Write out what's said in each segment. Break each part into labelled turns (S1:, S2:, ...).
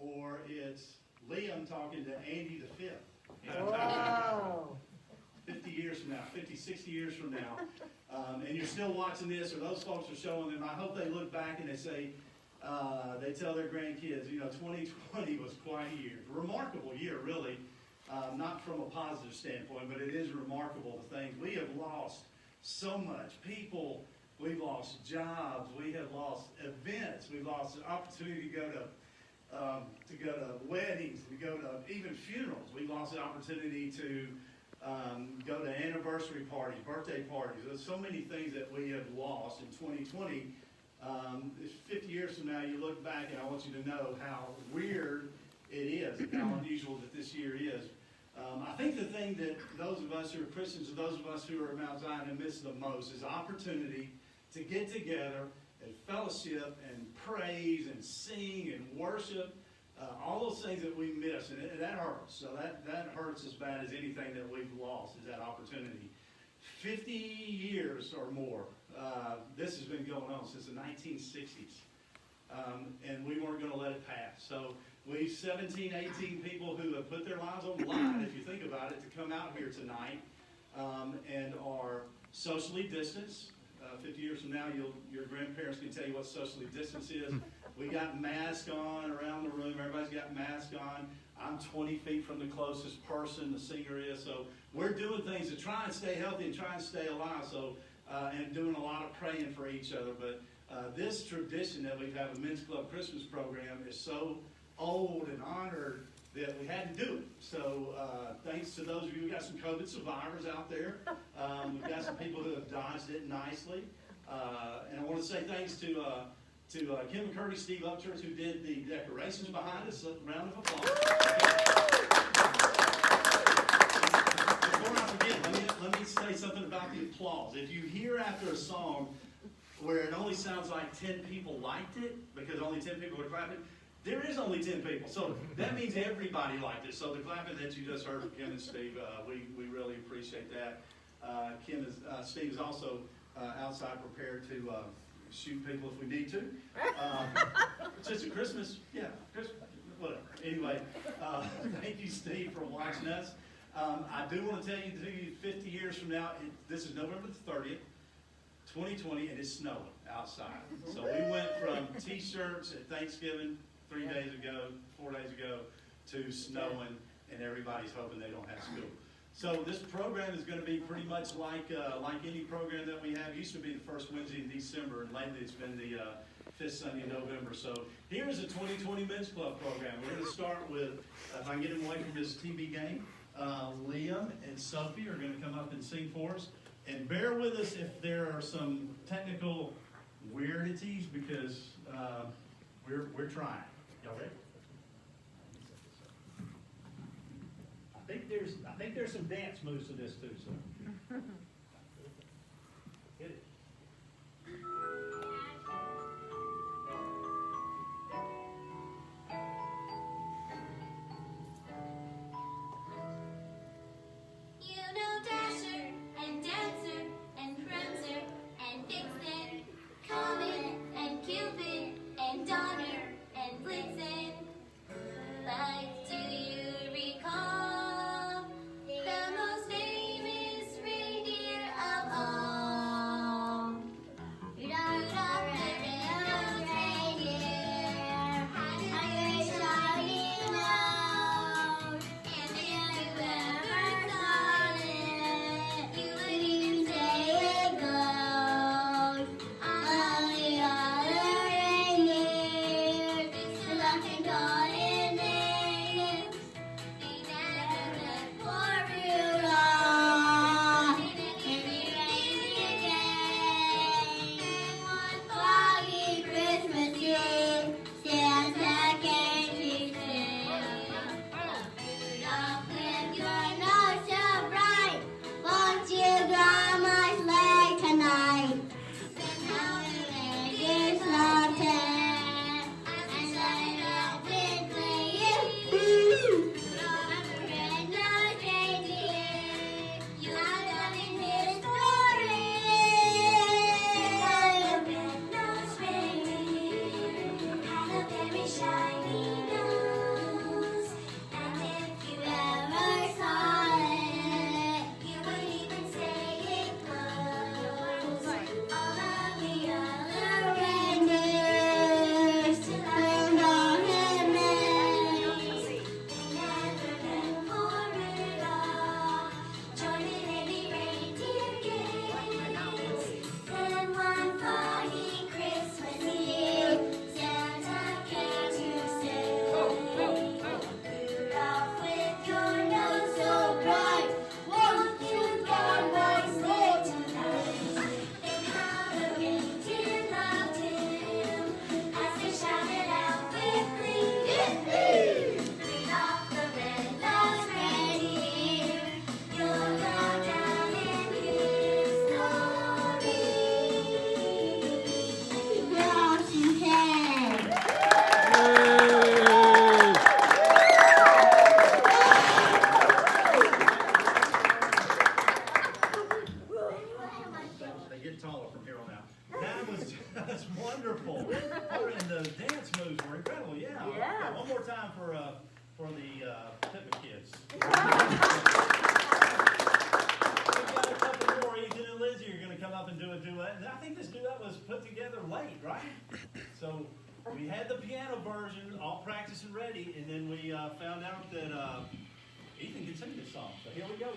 S1: or it's Liam talking to Andy the Fifth.
S2: Wow.
S1: 50 years from now, 50, 60 years from now, and you're still watching this, or those folks are showing them, I hope they look back and they say, they tell their grandkids, 2020 was quite a year. Remarkable year, really, not from a positive standpoint, but it is remarkable, the things. We have lost so much. People, we've lost jobs, we have lost events, we've lost the opportunity to go to weddings, to go to even funerals. We've lost the opportunity to go to anniversary parties, birthday parties. There's so many things that we have lost in 2020. 50 years from now, you look back, and I want you to know how weird it is and how unusual that this year is. I think the thing that those of us who are Christians, or those of us who are at Mount Zion have missed the most is opportunity to get together and fellowship and praise and sing and worship. All those things that we miss, and that hurts. So that hurts as bad as anything that we've lost, is that opportunity. 50 years or more, this has been going on since the 1960s, and we weren't going to let it pass. So we 17, 18 people who have put their lives on the line, if you think about it, to come out here tonight and are socially distanced. 50 years from now, your grandparents can tell you what socially distance is. We got masks on around the room. Everybody's got masks on. I'm 20 feet from the closest person, the singer is. So we're doing things to try and stay healthy and try and stay alive. So and doing a lot of praying for each other. But this tradition that we have, a men's club Christmas program, is so old and honored that we had to do it. So thanks to those of you, we got some COVID survivors out there. We've got some people who have dodged it nicely. And I want to say thanks to Kim McCurdy, Steve Upchurch, who did the decorations behind us. A round of applause. Before I forget, let me say something about the applause. If you hear after a song where it only sounds like 10 people liked it, because only 10 people were clapping, there is only 10 people. So that means everybody liked it. So the clapping that you just heard from Kim and Steve, we really appreciate that. Steve is also outside prepared to shoot people if we need to. It's just a Christmas, Christmas, whatever. Anyway, thank you, Steve, for watching us. I do want to tell you, 50 years from now, this is November the 30th, 2020, and it's snowing outside. So we went from T-shirts at Thanksgiving 4 days ago, to snowing, and everybody's hoping they don't have school. So this program is going to be pretty much like any program that we have. It used to be the first Wednesday in December, and lately it's been the fifth Sunday in November. So here is a 2020 Men's Club program. We're going to start with, if I can get him away from this TV game, Liam and Sophie are going to come up and sing for us. And bear with us if there are some technical weirdities, because we're trying. Y'all ready? I think there's some dance moves to this too, so. Get it.
S3: You know Dasher and Dancer and Prancer and Vixen, Comet and Cupid and Donner and Blitzen. But do you recall the most famous reindeer of all? Rudolph the red-nosed reindeer had a great shining nose, and if you ever saw it, you would even say it glows. All the other reindeers, there's nothing got in there.
S1: more time for the Pittman kids. We've got a couple more. Ethan and Lizzie are going to come up and do a duet. And I think this duet was put together late, right? So we had the piano version all practiced and ready, and then we found out that Ethan can sing this song. So here we go.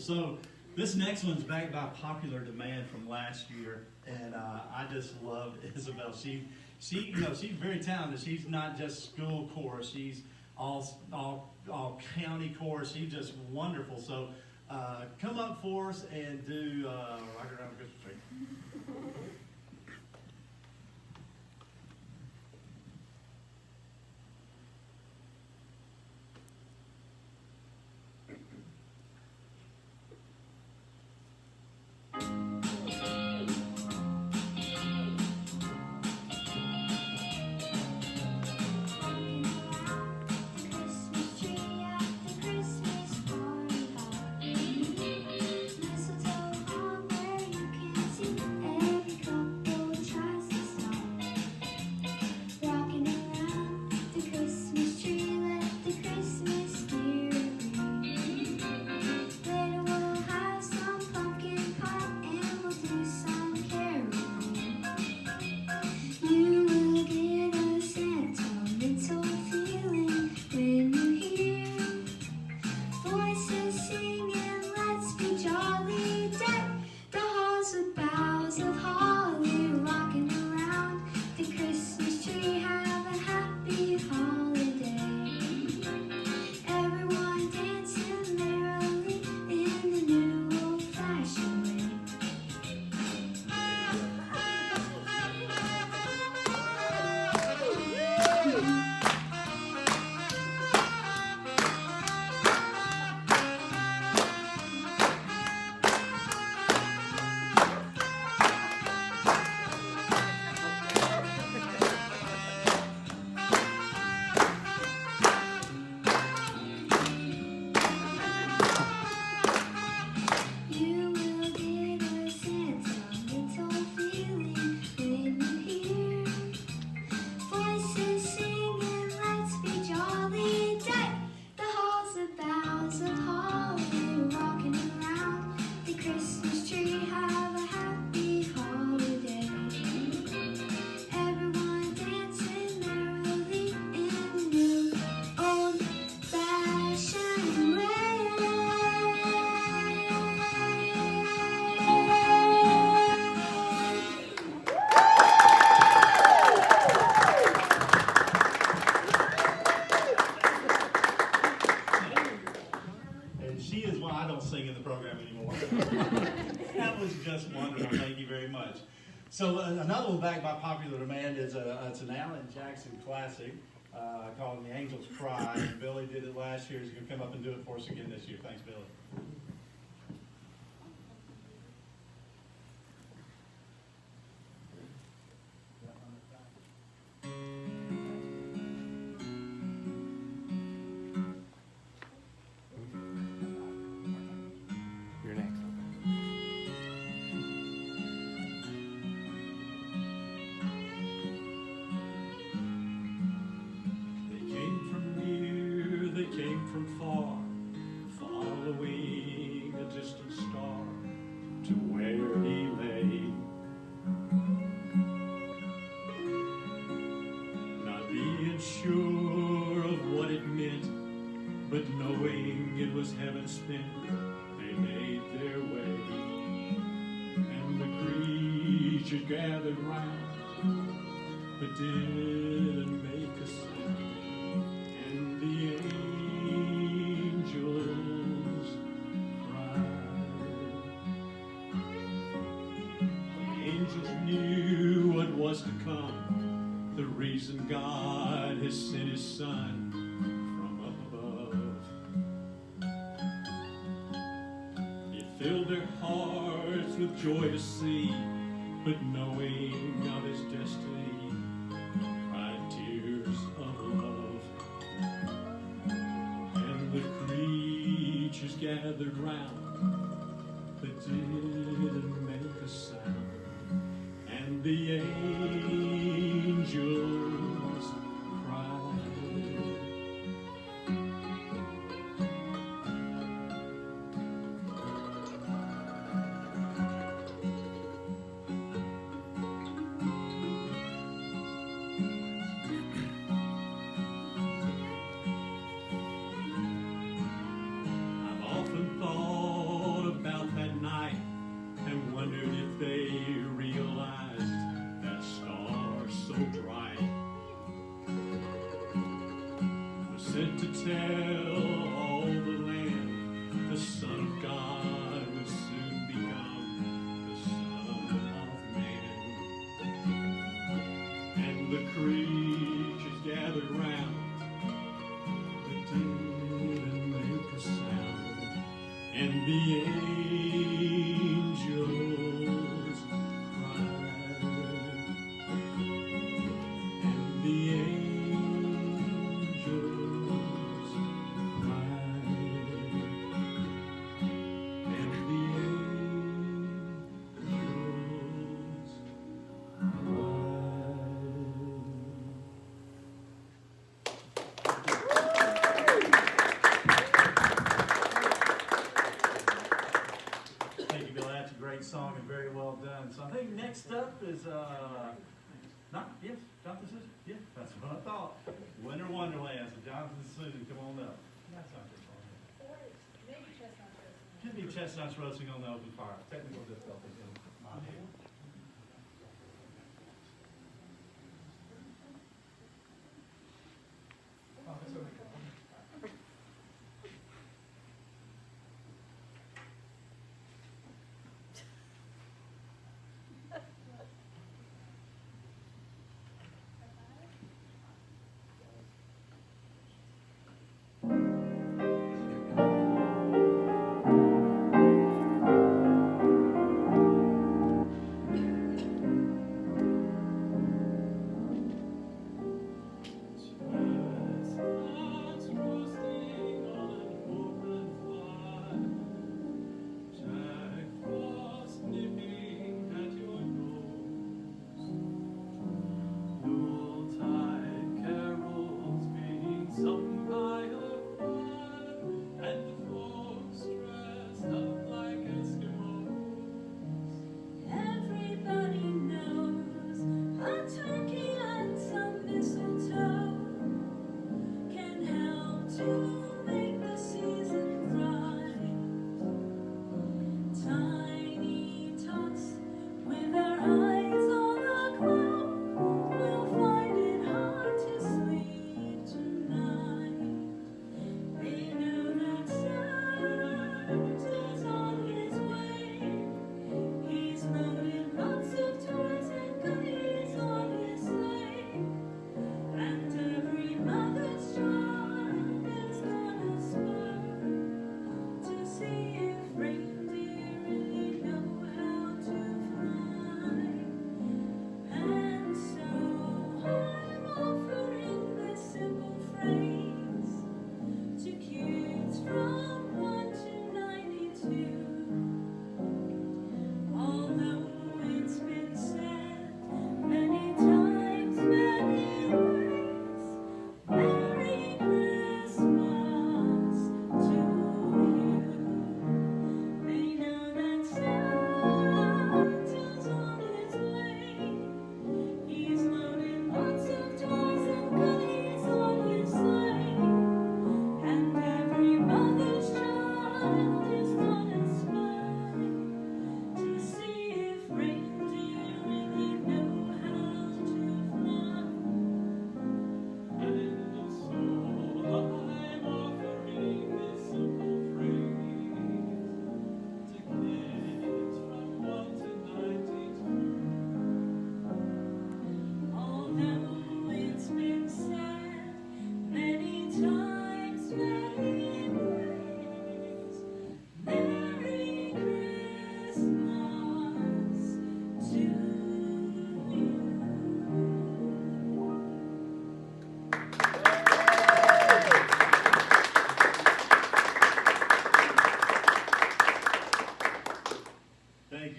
S1: So this next one's backed by popular demand from last year, and I just love Isabel. She's very talented. She's not just school chorus. She's all county chorus. She's just wonderful. So come up for us and do Rock Around Christmas Tree. That was just wonderful. Thank you very much. So another one backed by popular demand is it's an Alan Jackson classic called The Angel's Cry. And Billy did it last year. He's going to come up and do it for us again this year. Thanks, Billy.
S4: From far, following a distant star to creatures gathered round, but didn't make a sound. And the angels cried. The angels knew what was to come, the reason God has sent his Son from above. He filled their hearts with joy to see, but knowing of his destiny, cried tears of love. And the creatures gathered round, but didn't make a sound. And the angels cried. I've often thought about that night and wondered if they realized that star so bright was sent to tell all the land the Son of God would soon become the Son of Man. And the creatures gathered round, but didn't make a sound. And the angels cried. And the angels cried. And the angels
S1: Thank you, Bill. That's a great song and very well done. So I think next up is, yes, Jonathan Susan? Yeah, that's what I thought. Winter Wonderland. So Jonathan and Susan, come on up. That's not your song. Could be chestnuts roasting on the open fire. Technical difficulties in my head. Oh, that's okay.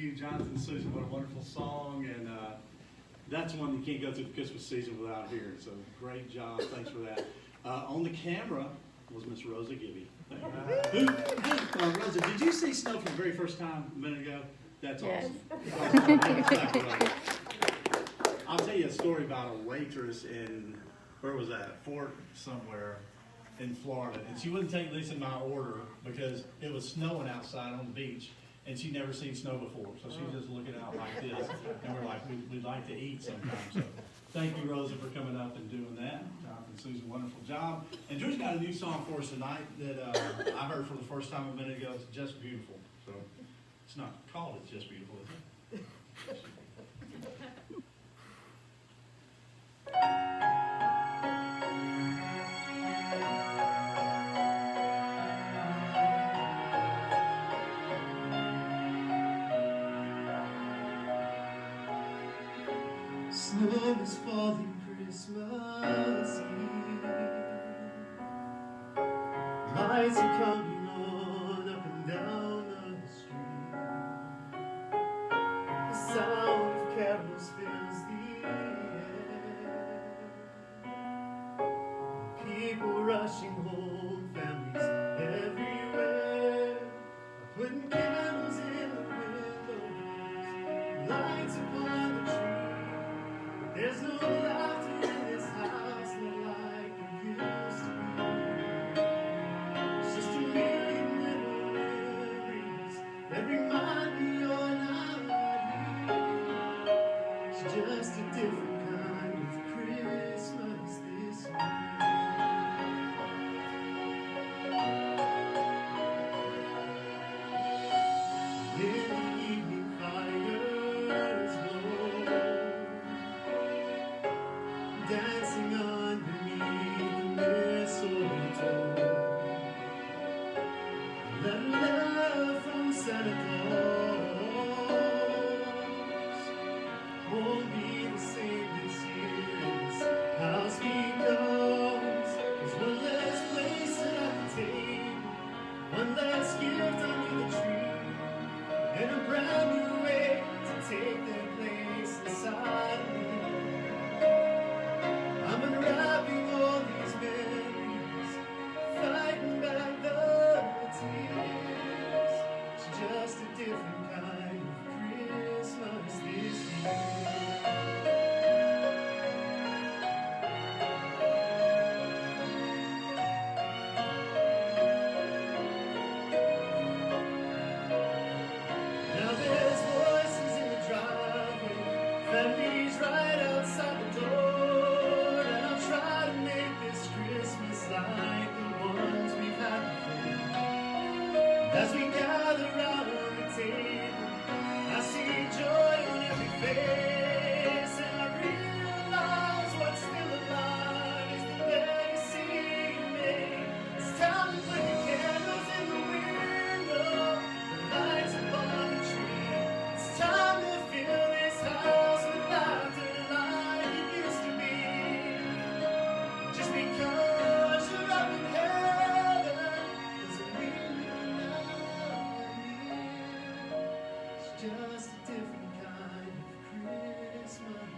S1: you, Jonathan and Susan. What a wonderful song, and that's one you can't go through the Christmas season without hearing. So great job. Thanks for that. On the camera was Miss Rosa Gibby. Rosa, did you see snow for the very first time a minute ago? That's awesome. I'll tell you a story about a waitress in, where was that? Fort somewhere in Florida. And she wouldn't take Lisa my order because it was snowing outside on the beach. And she'd never seen snow before. So she was just looking out like this. And we're like, we'd like to eat sometime. So thank you, Rosa, for coming up and doing that. Jonathan, Susan, wonderful job. And Drew's got a new song for us tonight that I heard for the first time a minute ago. It's Just Beautiful. So it's not called It's Just Beautiful, is it?
S5: Snow is falling Christmas Eve. Lights are coming on up and down the street. The sound of carols fills the air. People rushing home, families everywhere are putting candles in the windows, lights upon the tree. There's no laughter in this house, no like there used to be. It's just a million little memories that remind me you're not here. It's just a different kind of Christmas this year. In the evening fires glow, dancing underneath the mistletoe. Letter from Santa Claus won't be the same this year as house becomes. There's one less place at the table, one less gift under the tree, and a brand new way to take their place inside of me. I'm unwrapping all these memories, fighting back the tears. It's just a different kind of Christmas this year. Now there's voices in the driveway, families right outside the door, and I'll try to make this Christmas like the ones we've had before. As we gather around the table, I see joy on every face, and I realize what's still alive is the legacy you made. It's time to put the candles in the window, the lights upon the tree. It's time to fill this house with laughter like it used to be. Just because you're up in heaven doesn't mean you're not here. It's just a different kind of Christmas.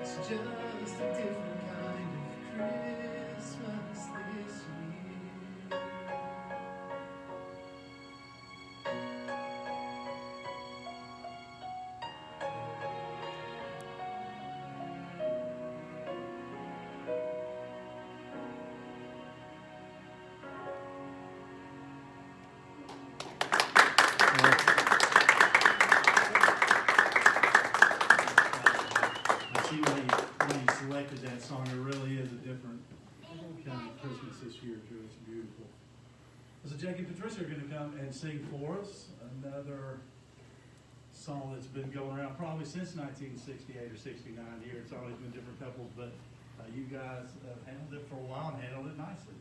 S5: It's just a different kind of Christmas this year.
S1: I see when you selected that song, it really is a different kind of Christmas this year, too. It's beautiful. So Jake and Patricia are going to come and sing for us another song that's been going around probably since 1968 or 69 here. It's always been different couples, but you guys handled it for a while and handled it nicely.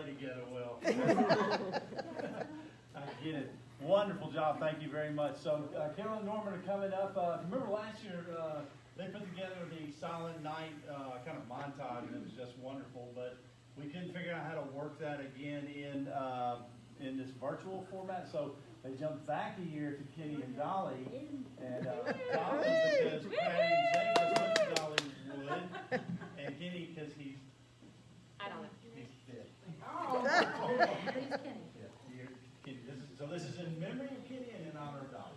S1: play together well. I get it. Wonderful job. Thank you very much. So Carol and Norman are coming up. Remember last year they put together the Silent Night kind of montage, and it was just wonderful. But we couldn't figure out how to work that again in this virtual format. So they jumped back a year to Kenny and Dolly, and Dolly because Patty and Jake was with Dolly would, and Kenny because he's dead.
S2: Who's Kenny?
S1: Yeah, so this is in memory of Kenny and in honor of Dolly.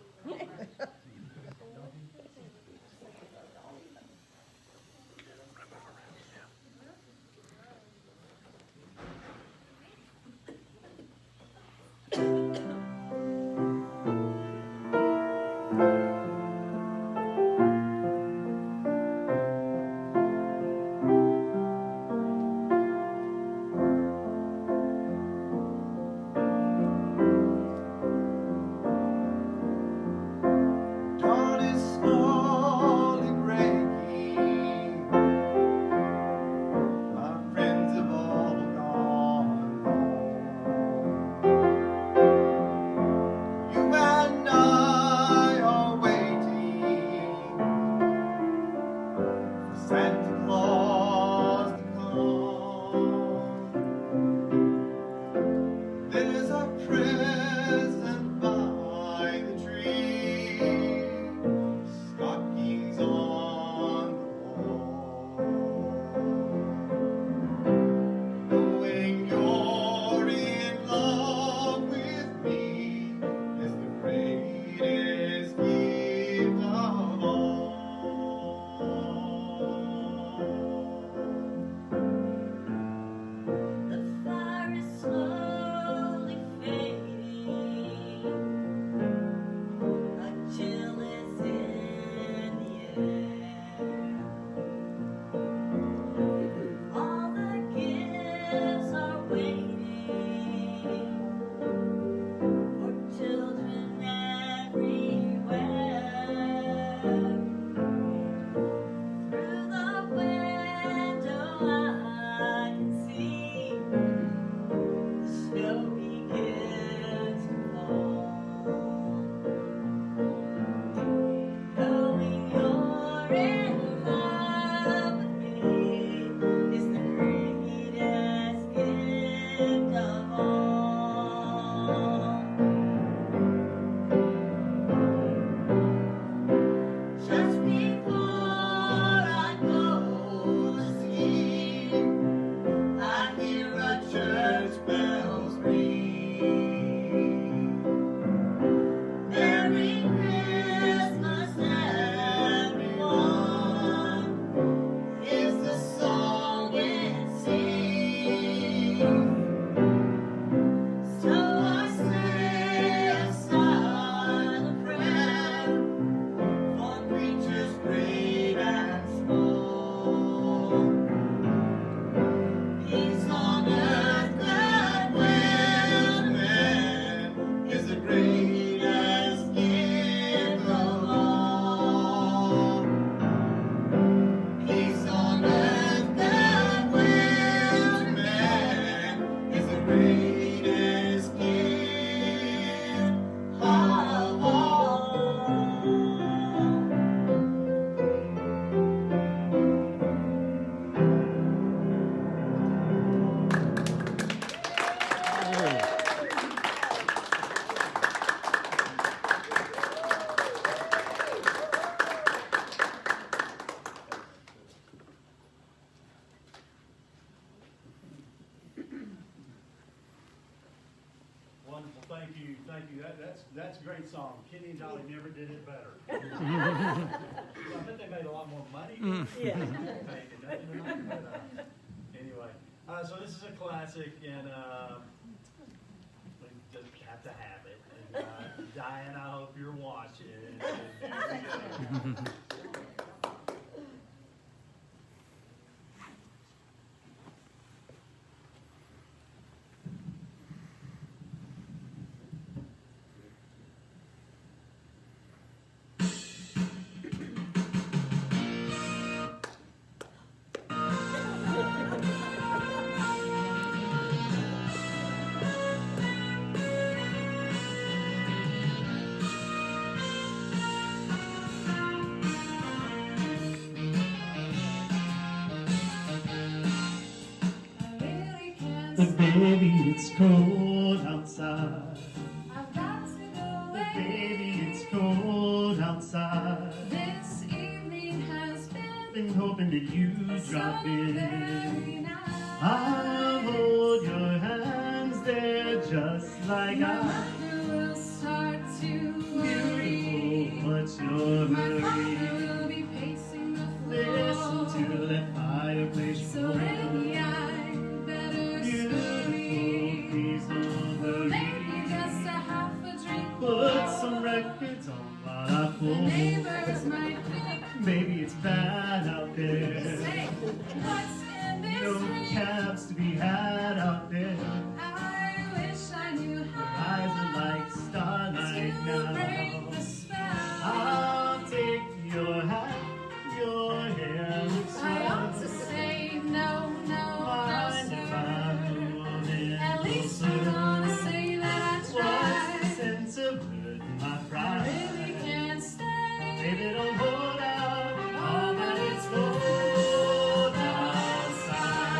S5: Dawn is slowly breaking. My friends have all gone home. You and I are waiting for Santa Claus to come. There's a present by the tree, stockings on the wall. Knowing you're in love with me is the greatest gift of all.
S6: The fire is slowly fading. A chill is in the air. All the gifts are waiting for children everywhere. Through the window I can see the snow begins to fall. Knowing you're in love with me is the greatest gift of all. Just before I go to sleep, I hear a church bells ring. Merry Christmas, everyone, is the song it sings. So I say a silent prayer for creatures great and small. Peace on earth, goodwill to men is the greatest gift of all. Peace on earth, goodwill to men is the greatest gift of all.
S1: Wonderful. Thank you. That's a great song. Kenny and Dolly never did it better. I bet they made a lot more money.
S2: Yeah.
S1: Anyway, so this is a classic, and we just have to have it. And, Diane, I hope you're watching. And here we go.
S5: But baby, it's cold outside.
S7: I've got to go
S5: But
S7: away.
S5: baby, it's cold outside.
S7: This evening has
S5: Been hoping that you drop
S7: so
S5: in.
S7: very nice.
S5: I'll hold your hands there just like
S7: My
S5: I.
S7: mother will start to worry.
S5: Beautiful, what's your
S7: My father
S5: hurry?
S7: will be pacing the
S5: Listen to
S7: floor.
S5: that fireplace
S7: So
S5: roar.
S7: maybe I better
S5: Beautiful,
S7: scurry.
S5: please don't hurry.
S7: Maybe just a half a drink
S5: Put
S7: more.
S5: some records on while I
S7: The
S5: pull.
S7: neighbors might think,
S5: Baby, it's bad out there.
S7: say, what's in this
S5: No
S7: drink?
S5: cabs to be had out there.
S7: I wish I knew
S5: Your
S7: how
S5: eyes are like starlight
S7: to break
S5: now.
S7: the spell.
S5: I'll take your hat, your hair looks
S7: I ought to
S5: swell.
S7: say no, no, no,
S5: Mind if I
S7: sir.
S5: move in
S7: At least I
S5: closer?
S7: wanna say that I
S5: What's the
S7: tried.
S5: sense of hurting my
S7: I
S5: pride?
S7: really can't stay.
S5: Baby, don't hold out, all that it's cold outside.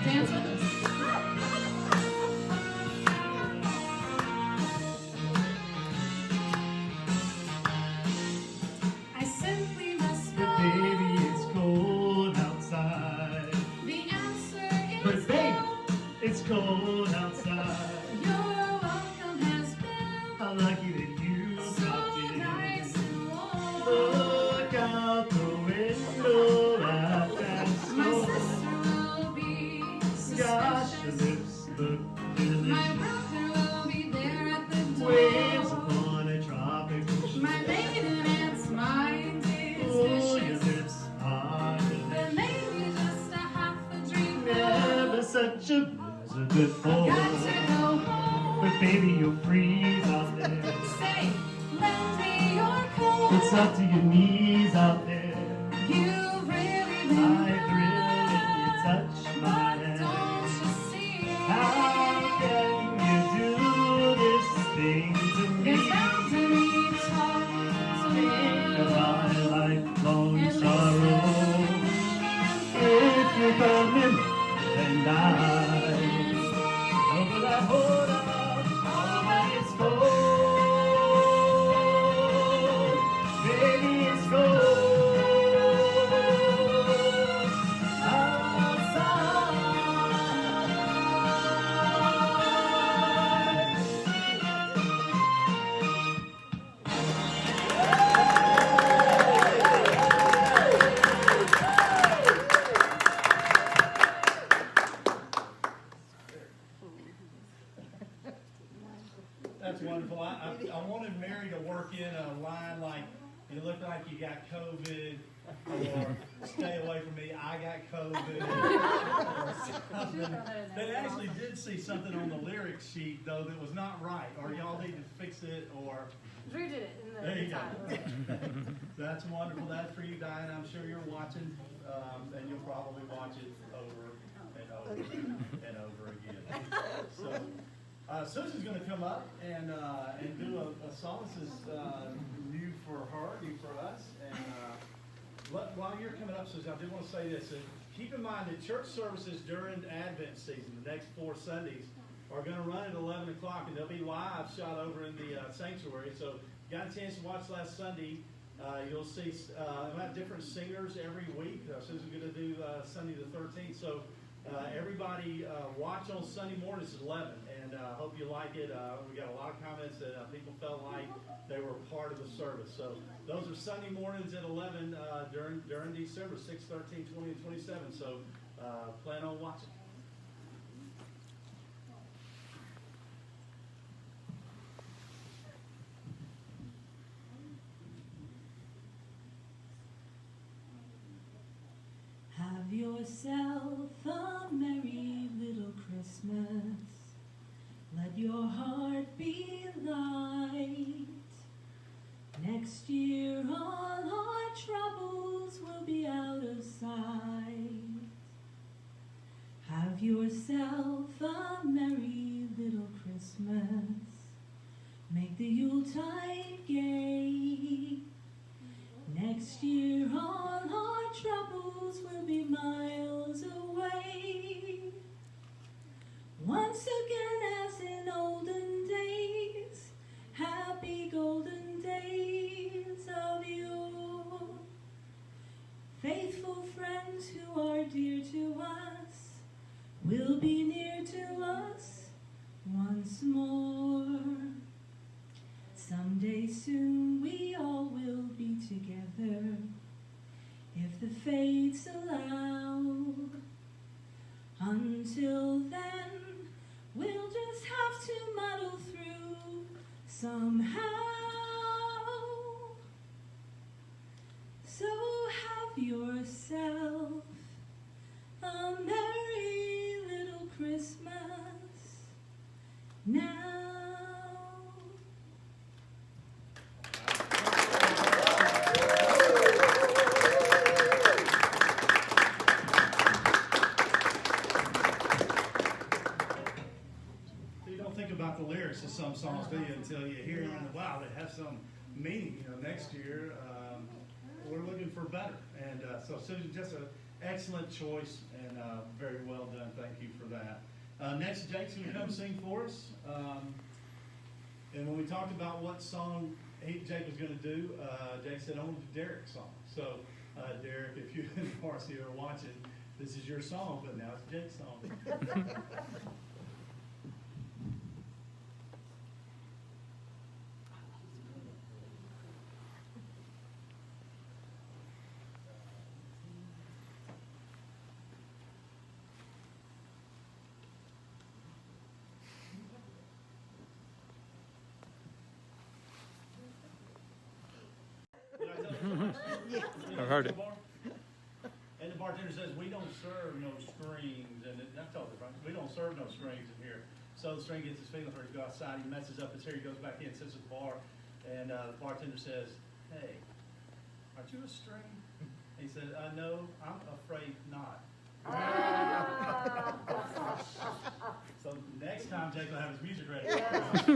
S7: Dance with us. I simply must
S5: But
S7: know
S5: baby, it's cold outside.
S7: the answer
S5: But
S7: is
S5: baby,
S7: no.
S5: it's cold outside.
S7: Your welcome has been
S5: How lucky that you
S7: so
S5: stopped in.
S7: nice and warm.
S5: Look out the window at that
S7: My
S5: snow.
S7: sister will be
S5: Gosh, your
S7: suspicious.
S5: lips look
S7: My
S5: delicious.
S7: brother will be there at the
S5: Waves
S7: door.
S5: upon a tropical shore.
S7: My maiden aunt's mind is
S5: Oh, your
S7: vicious.
S5: lips are
S7: But
S5: delicious.
S7: maybe just a half a drink
S5: Never
S7: more.
S5: such a blizzard before.
S7: Got to go home.
S5: But baby, you'll freeze out there.
S7: Say, lend me your coat.
S5: It's up to your knees out there.
S7: You've really
S5: I
S7: been
S5: thrill when you
S7: good.
S5: touch my
S7: But
S5: hand.
S7: don't you see?
S5: How can you do this thing to me?
S7: It's bound to be tough
S5: Think of my lifelong
S7: At least
S5: sorrow. If you're coming, then over that hold out, all that is cold. Baby, it's cold outside.
S1: That's wonderful. I wanted Mary to work in a line like, you look like you got COVID, or stay away from me, I got COVID, or something. They actually did see something on the lyric sheet, though, that was not right, or y'all need to fix it, or,
S2: Drew did it in the
S1: there you
S2: time.
S1: go. That's wonderful. That's for you, Diane. I'm sure you're watching, and you'll probably watch it over and over and over again. So, Susan's going to come up and do a song. This is new for her, new for us. And while you're coming up, Susan, I do want to say this. Keep in mind that church services during Advent season, the next 4 Sundays, are going to run at 11 o'clock, and they'll be live shot over in the sanctuary. So if you got a chance to watch last Sunday, you'll see about different singers every week. Susan's going to do Sunday the 13th. So everybody watch on Sunday mornings at 11, and hope you like it. We got a lot of comments that people felt like they were part of the service. So those are Sunday mornings at 11 during December, 6, 13, 20, and 27. So plan on watching.
S8: Have yourself a merry little Christmas. Let your heart be light. Next year all our troubles will be out of sight. Have yourself a merry little Christmas. Make the Yuletide gay. Next year all our troubles will be miles away. Once again as in olden days, happy golden days of yore. Faithful friends who are dear to us will be near to us once more. Someday soon we all will be together, if the fates allow. Until then, we'll just have to muddle through somehow. So have yourself a merry little Christmas now.
S1: So you don't think about the lyrics of some songs, do you, until you hear them and wow, they have some meaning. You know, next year we're looking for better. And so Susan, just an excellent choice and very well done. Thank you for that. Next, Jake's going to come sing for us. And when we talked about what song Jake was going to do, Jake said, I want to do Derek's song. So, Derek, if you in the varsity are watching, this is your song, but now it's Jake's song. Did I tell you so?
S9: I've heard it.
S1: And the bartender says, we don't serve no strings, and I told her, right? We don't serve no strings in here. So the string gets his feeling hurt, he goes outside, he messes up his hair, he goes back in, sits at the bar, and the bartender says, hey, aren't you a string? And he said, no, I'm afraid not. So next time Jake will have his music ready. That's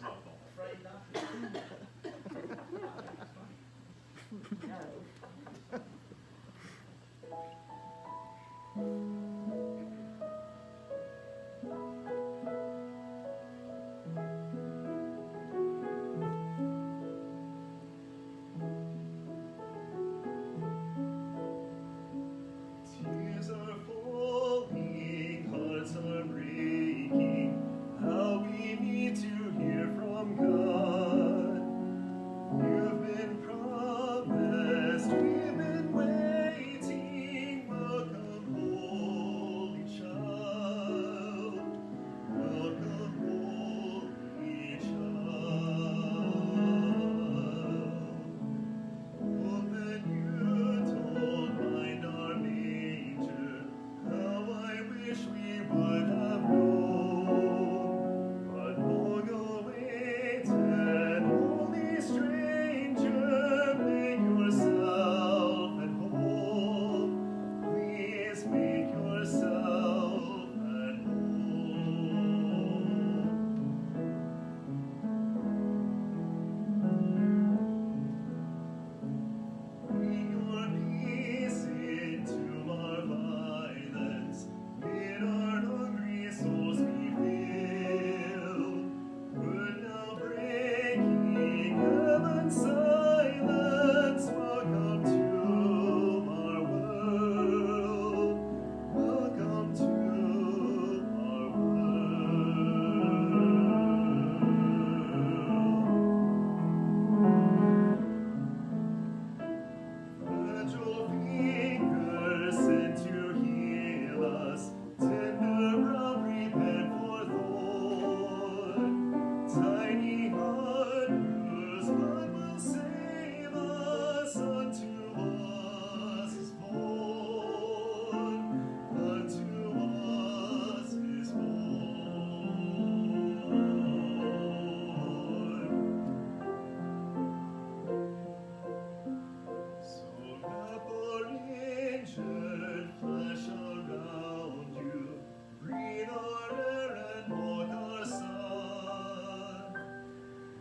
S1: my fault. Afraid not.
S5: Tears are falling, hearts are breaking. How we need to hear from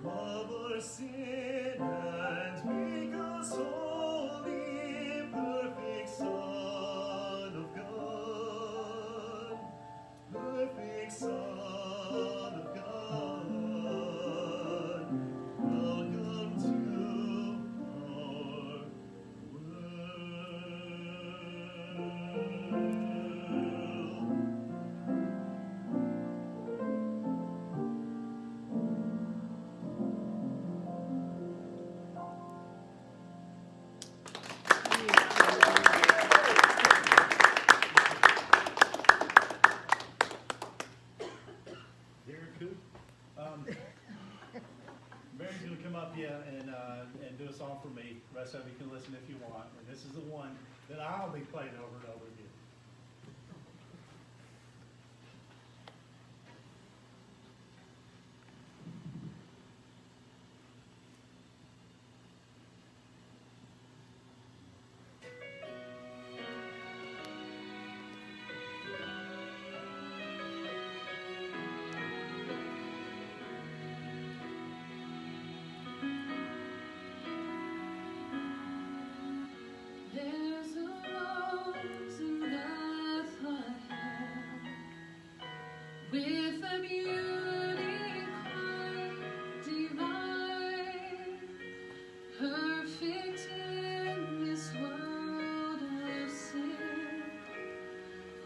S5: of our sin and make us holy, perfect Son of God, perfect Son of God. Welcome to our
S1: Derek, who? Mary's going to come up here and do a song for me. The rest of you can listen if you want. And this is the one that I'll be playing over and over again.
S7: There's a rose in Bethlehem with a beauty quite divine, perfect in this world of sin,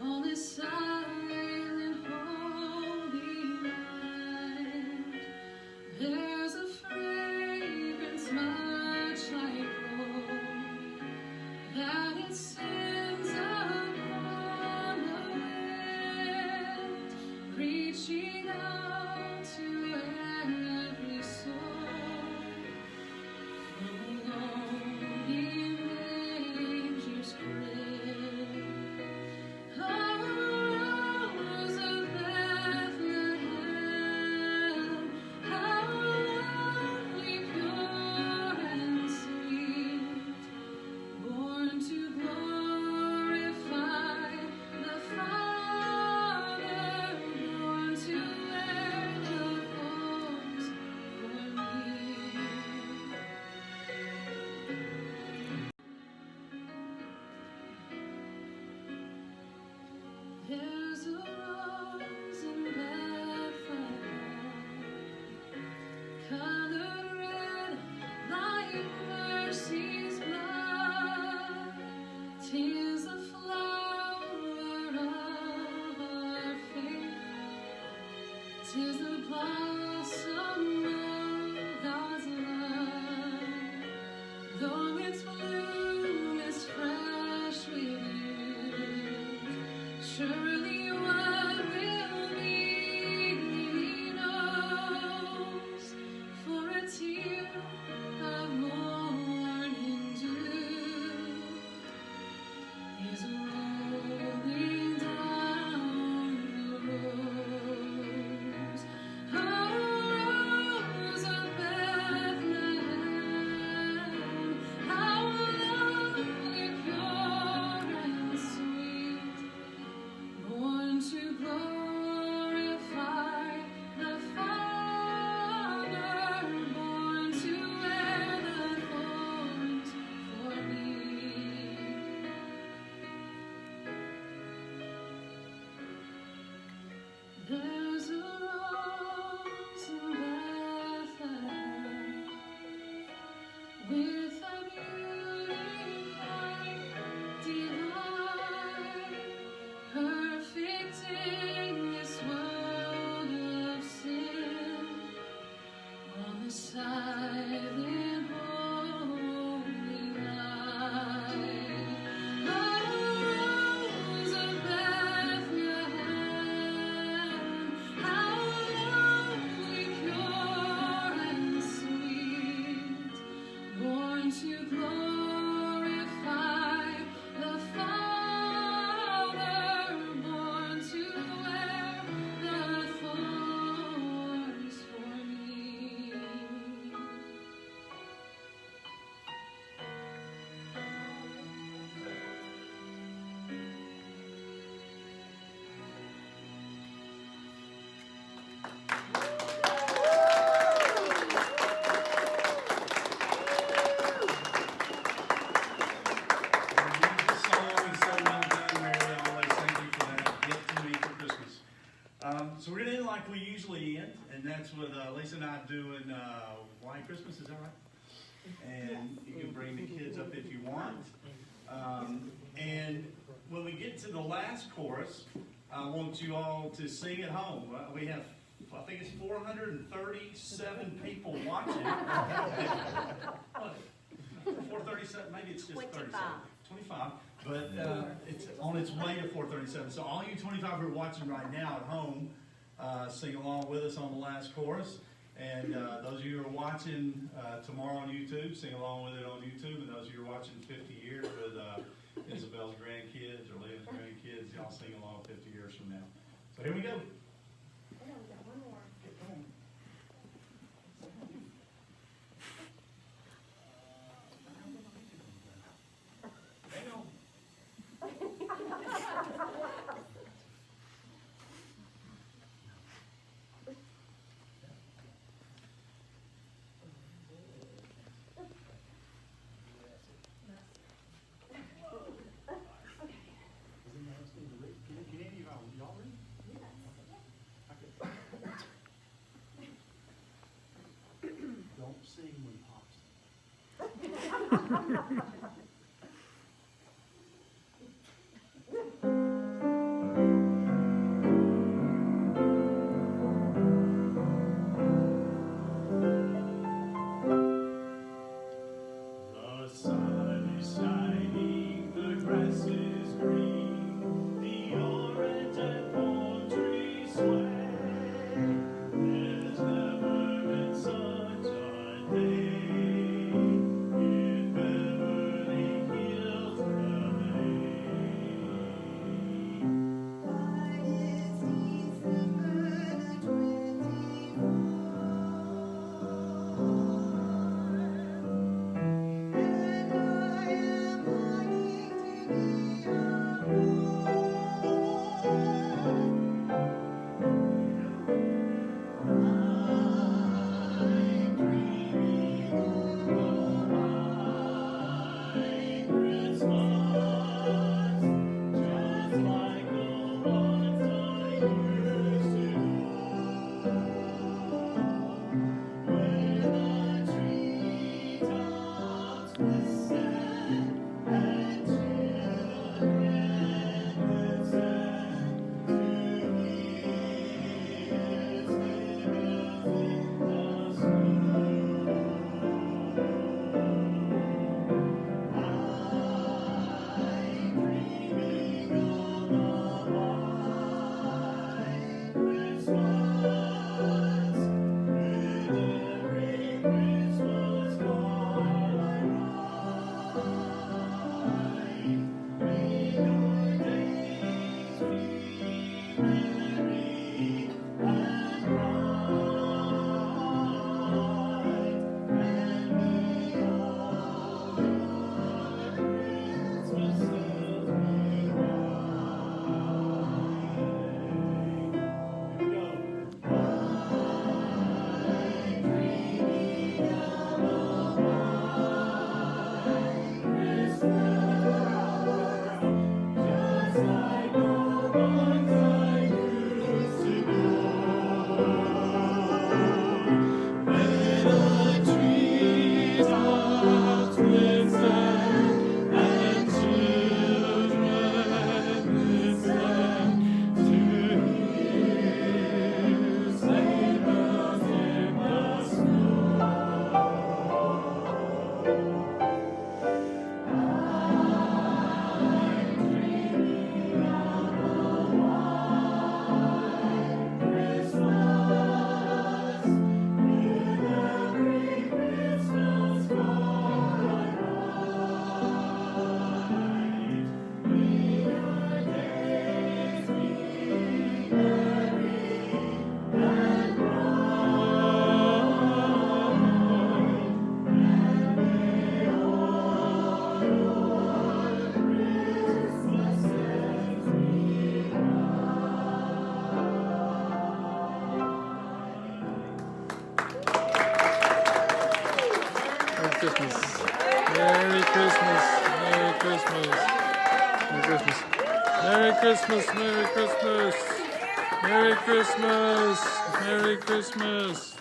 S7: on this silent holy night. There's a fragrance much like gold that it sends upon the wind, reaching out to every soul from a lonely manger's crib. Oh, rose of Bethlehem, how lovely, pure and sweet, born to glorify the Father, born to wear the thorns for me. There's a rose in Bethlehem, colored red like mercy's blood. 'Tis the flower of our faith, 'tis the blossom of God's love. Though its bloom is fresh with youth, surely what will be knows, for a tear of morning dew is rolling down the rose. Oh, rose of Bethlehem, how lovely, pure and sweet, born to glorify the Father, born to wear the thorns for me. There's a rose in Bethlehem with a beauty quite divine, perfect in this world of sin, on the silent holy night. Oh, rose of Bethlehem, how lovely, pure and sweet, born
S1: Lisa and I doing White Christmas, is that right? And you can bring the kids up if you want. And when we get to the last chorus, I want you all to sing at home. We have, I think it's 437 people watching. 437, maybe it's just 37. 25. But it's on its way to 437. So all you 25 who are watching right now at home, sing along with us on the last chorus. And those of you who are watching tomorrow on YouTube, sing along with it on YouTube. And those of you who are watching 50 years with Isabel's grandkids or Leah's grandkids, y'all sing along 50 years from now. So here we go.
S2: Hold on, we got one more.
S1: Hang on. Can any of y'all read? Okay. Don't sing when Pop's.
S4: The sun is shining, the grass is green, the orange and palm trees sway. There's never been such a day in Beverly Hills today.
S9: Christmas. Merry Christmas. Merry Christmas. Merry Christmas. Merry Christmas. Merry Christmas. Merry Christmas. Merry Christmas.